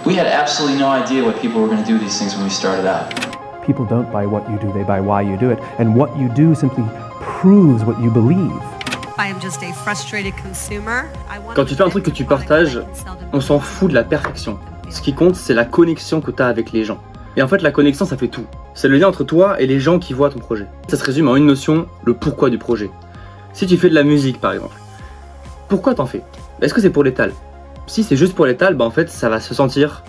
We had absolutely no idea what people were going to do these things when we started out. People don't buy what you do, they buy why you do it. And what you do simply proves what you believe. I am just a frustrated consumer. Quand tu fais un truc que tu partages, on s'en fout de la perfection. Ce qui compte, c'est la connexion que tu as avec les gens. Et en fait, la connexion, ça fait tout. C'est le lien entre toi et les gens qui voient ton projet. Ça se résume en une notion, le pourquoi du projet. Si tu fais de la musique, par exemple, pourquoi t'en fais? Est-ce que c'est pour l'étal? Si c'est juste pour l'étal, en fait, ça va se sentir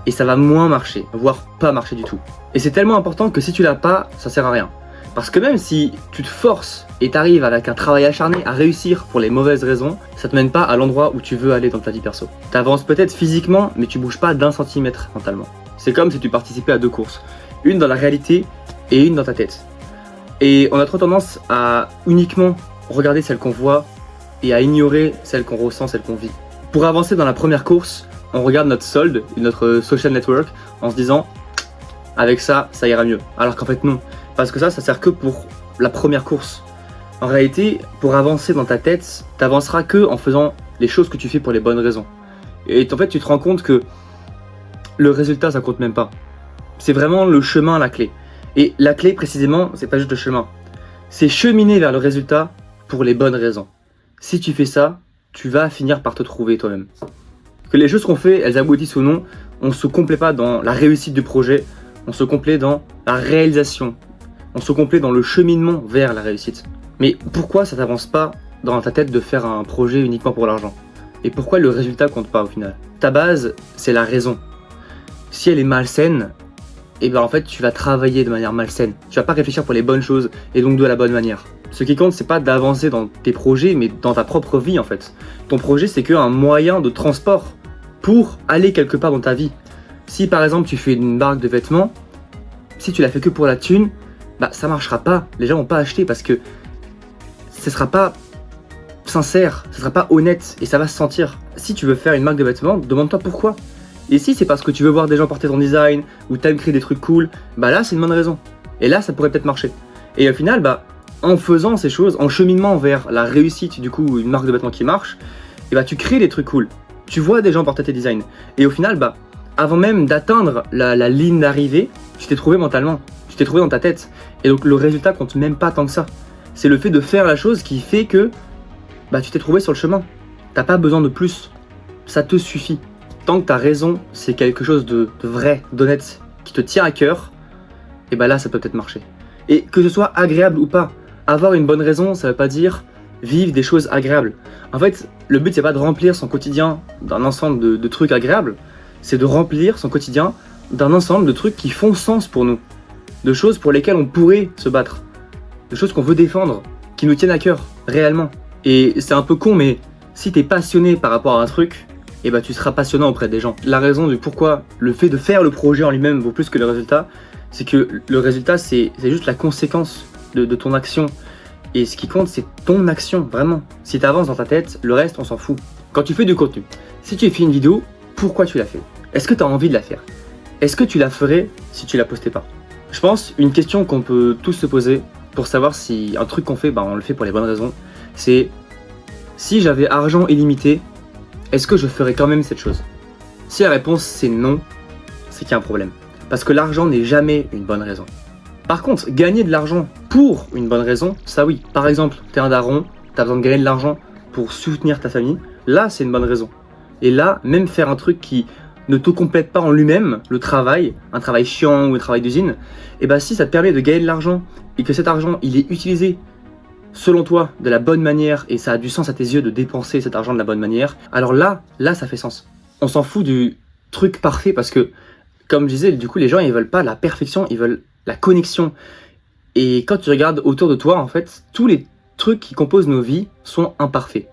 et ça va moins marcher, voire pas marcher du tout. Et c'est tellement important que si tu l'as pas, ça sert à rien. Parce que même si tu te forces et t'arrives avec un travail acharné à réussir pour les mauvaises raisons, ça te mène pas à l'endroit où tu veux aller dans ta vie perso. T'avances peut-être physiquement, mais tu bouges pas d'1 centimètre mentalement. C'est comme si tu participais à 2 courses. Une dans la réalité et une dans ta tête. Et on a trop tendance à uniquement regarder celle qu'on voit et à ignorer celle qu'on ressent, celle qu'on vit. Pour avancer dans la première course, on regarde notre solde, notre social network, en se disant « avec ça, ça ira mieux ». Alors qu'en fait non, parce que ça sert que pour la première course. En réalité, pour avancer dans ta tête, t'avanceras que en faisant les choses que tu fais pour les bonnes raisons. Et en fait, tu te rends compte que le résultat, ça compte même pas. C'est vraiment le chemin, la clé. Et la clé, précisément, c'est pas juste le chemin. C'est cheminer vers le résultat pour les bonnes raisons. Si tu fais ça, tu vas finir par te trouver toi-même. Que les choses qu'on fait, elles aboutissent ou non, on se complaît pas dans la réussite du projet, on se complaît dans la réalisation, on se complaît dans le cheminement vers la réussite. Mais pourquoi ça t'avance pas dans ta tête de faire un projet uniquement pour l'argent? Et pourquoi le résultat compte pas au final? Ta base, c'est la raison. Si elle est malsaine, en fait tu vas travailler de manière malsaine. Tu vas pas réfléchir pour les bonnes choses et donc de la bonne manière. Ce qui compte, c'est pas d'avancer dans tes projets, mais dans ta propre vie en fait. Ton projet, c'est qu'un moyen de transport pour aller quelque part dans ta vie. Si par exemple tu fais une marque de vêtements, si tu la fais que pour la thune, ça marchera pas. Les gens vont pas acheter parce que ce sera pas sincère, ce sera pas honnête et ça va se sentir. Si tu veux faire une marque de vêtements, demande-toi pourquoi. Et si c'est parce que tu veux voir des gens porter ton design ou t'aimes créer des trucs cool, là c'est une bonne raison. Et là ça pourrait peut-être marcher. Et au final, en faisant ces choses, en cheminement vers la réussite, du coup une marque de vêtements qui marche, tu crées des trucs cool. Tu vois des gens porter tes designs. Et au final, avant même d'atteindre la ligne d'arrivée, tu t'es trouvé mentalement, tu t'es trouvé dans ta tête. Et donc le résultat compte même pas tant que ça. C'est le fait de faire la chose qui fait que tu t'es trouvé sur le chemin. T'as pas besoin de plus. Ça te suffit. Tant que ta raison, c'est quelque chose de vrai, d'honnête, qui te tient à cœur, là ça peut peut-être marcher. Et que ce soit agréable ou pas, avoir une bonne raison, ça veut pas dire vivre des choses agréables. En fait, le but c'est pas de remplir son quotidien d'un ensemble de trucs agréables, c'est de remplir son quotidien d'un ensemble de trucs qui font sens pour nous, de choses pour lesquelles on pourrait se battre, de choses qu'on veut défendre, qui nous tiennent à cœur, réellement. Et c'est un peu con, mais si t'es passionné par rapport à un truc, tu seras passionnant auprès des gens. La raison du pourquoi le fait de faire le projet en lui-même vaut plus que le résultat, c'est que le résultat c'est juste la conséquence de ton action. Et ce qui compte, c'est ton action, vraiment. Si tu avances dans ta tête, le reste, on s'en fout. Quand tu fais du contenu, si tu fais une vidéo, pourquoi tu la fais? Est-ce que tu as envie de la faire? Est-ce que tu la ferais si tu la postais pas? Je pense, une question qu'on peut tous se poser pour savoir si un truc qu'on fait, on le fait pour les bonnes raisons, c'est si j'avais argent illimité, est-ce que je ferais quand même cette chose? Si la réponse c'est non, c'est qu'il y a un problème. Parce que l'argent n'est jamais une bonne raison. Par contre, gagner de l'argent pour une bonne raison, ça oui. Par exemple, t'es un daron, t'as besoin de gagner de l'argent pour soutenir ta famille, là c'est une bonne raison. Et là, même faire un truc qui ne te complète pas en lui-même, le travail, un travail chiant ou un travail d'usine, si ça te permet de gagner de l'argent et que cet argent il est utilisé selon toi de la bonne manière et ça a du sens à tes yeux de dépenser cet argent de la bonne manière, alors là ça fait sens. On s'en fout du truc parfait parce que, comme je disais, du coup les gens ils veulent pas la perfection, ils veulent la connexion. Et quand tu regardes autour de toi, en fait, tous les trucs qui composent nos vies sont imparfaits.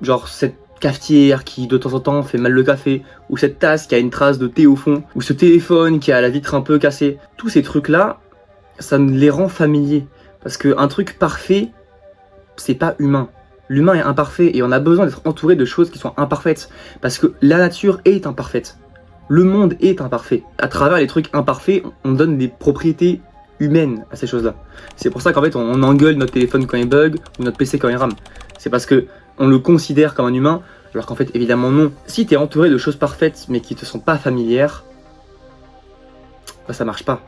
Genre cette cafetière qui de temps en temps fait mal le café, ou cette tasse qui a une trace de thé au fond, ou ce téléphone qui a la vitre un peu cassée. Tous ces trucs-là, ça les rend familiers. Parce qu'un truc parfait, c'est pas humain. L'humain est imparfait et on a besoin d'être entouré de choses qui sont imparfaites. Parce que la nature est imparfaite. Le monde est imparfait. À travers les trucs imparfaits, on donne des propriétés humaines à ces choses-là. C'est pour ça qu'en fait, on engueule notre téléphone quand il bug ou notre PC quand il rame. C'est parce que on le considère comme un humain, Alors qu'en fait, évidemment non. Si t'es entouré de choses parfaites mais qui te sont pas familières, bah ça marche pas.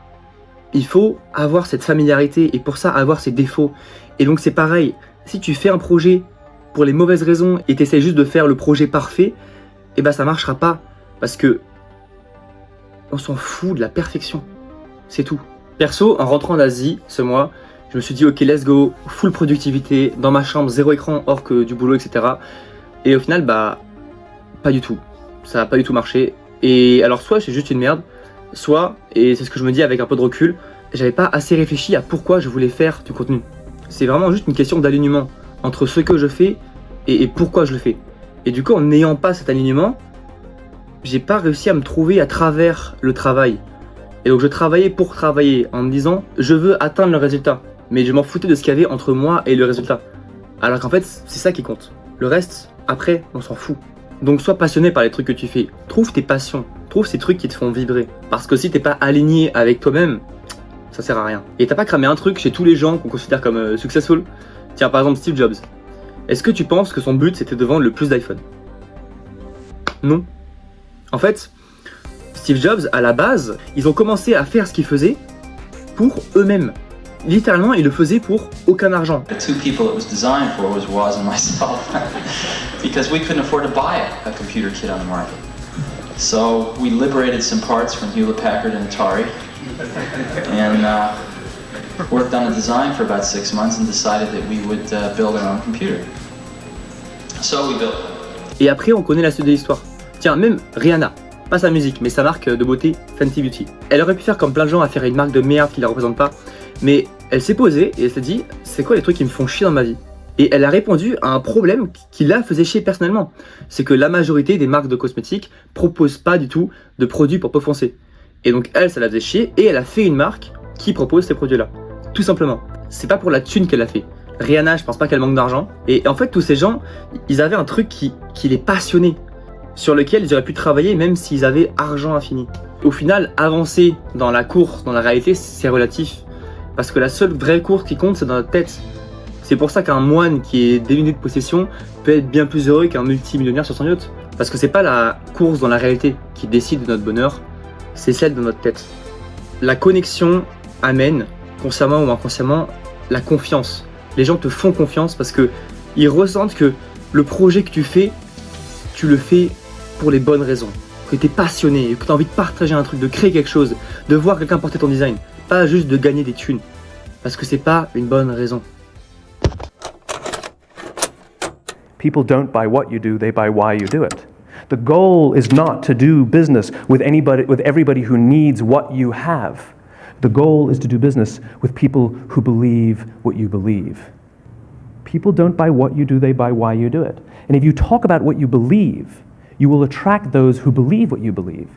Il faut avoir cette familiarité et pour ça avoir ses défauts. Et donc c'est pareil, si tu fais un projet pour les mauvaises raisons et t'essaies juste de faire le projet parfait, et bah ça marchera pas. Parce que on s'en fout de la perfection. C'est tout. Perso, en rentrant en Asie ce mois, je me suis dit ok let's go, full productivité, dans ma chambre, zéro écran hors que du boulot, etc. Et au final, bah pas du tout. Ça a pas du tout marché. Et alors soit c'est juste une merde, soit, et c'est ce que je me dis avec un peu de recul, j'avais pas assez réfléchi à pourquoi je voulais faire du contenu. C'est vraiment juste une question d'alignement entre ce que je fais et pourquoi je le fais. Et du coup, en n'ayant pas cet alignement, j'ai pas réussi à me trouver à travers le travail. Et donc je travaillais pour travailler en me disant je veux atteindre le résultat. Mais je m'en foutais de ce qu'il y avait entre moi et le résultat. Alors qu'en fait, c'est ça qui compte. Le reste, après, on s'en fout. Donc sois passionné par les trucs que tu fais. Trouve tes passions. Trouve ces trucs qui te font vibrer. Parce que si t'es pas aligné avec toi-même, ça sert à rien. Et t'as pas cramé un truc chez tous les gens qu'on considère comme successful. Tiens, par exemple Steve Jobs. Est-ce que tu penses que son but c'était de vendre le plus d'iPhone? Non. En fait, Steve Jobs, à la base, ils ont commencé à faire ce qu'ils faisaient pour eux-mêmes. Littéralement, ils le faisaient pour aucun argent. The two people it was designed for was Woz and myself, because we couldn't afford to buy a computer kit on the market. So we liberated some parts from Hewlett-Packard and Atari, and worked on a design for about 6 months and decided that we would build our own computer. So we built it. Et après, on connaît la suite de l'histoire. Tiens, même Rihanna, pas sa musique, mais sa marque de beauté, Fenty Beauty. Elle aurait pu faire comme plein de gens à faire une marque de merde qui la représente pas, mais elle s'est posée et elle s'est dit, c'est quoi les trucs qui me font chier dans ma vie? Et elle a répondu à un problème qui la faisait chier personnellement. C'est que la majorité des marques de cosmétiques proposent pas du tout de produits pour peau foncée. Et donc elle, ça la faisait chier et elle a fait une marque qui propose ces produits-là. Tout simplement. C'est pas pour la thune qu'elle l'a fait. Rihanna, je pense pas qu'elle manque d'argent. Et en fait, tous ces gens, ils avaient un truc qui les passionnait, sur lequel ils auraient pu travailler même s'ils avaient argent infini. Au final, avancer dans la course, dans la réalité, c'est relatif. Parce que la seule vraie course qui compte, c'est dans notre tête. C'est pour ça qu'un moine qui est dénué de possession peut être bien plus heureux qu'un multimillionnaire sur son yacht. Parce que c'est pas la course dans la réalité qui décide de notre bonheur, c'est celle de notre tête. La connexion amène, consciemment ou inconsciemment, la confiance. Les gens te font confiance parce que ils ressentent que le projet que tu fais, tu le fais pour les bonnes raisons. Que tu es passionné, que tu as envie de partager un truc, de créer quelque chose, de voir quelqu'un porter ton design. Pas juste de gagner des thunes. Parce que c'est pas une bonne raison. People don't buy what you do, they buy why you do it. The goal is not to do business with everybody who needs what you have. The goal is to do business with people who believe what you believe. People don't buy what you do, they buy why you do it. And if you talk about what you believe, you will attract those who believe what you believe.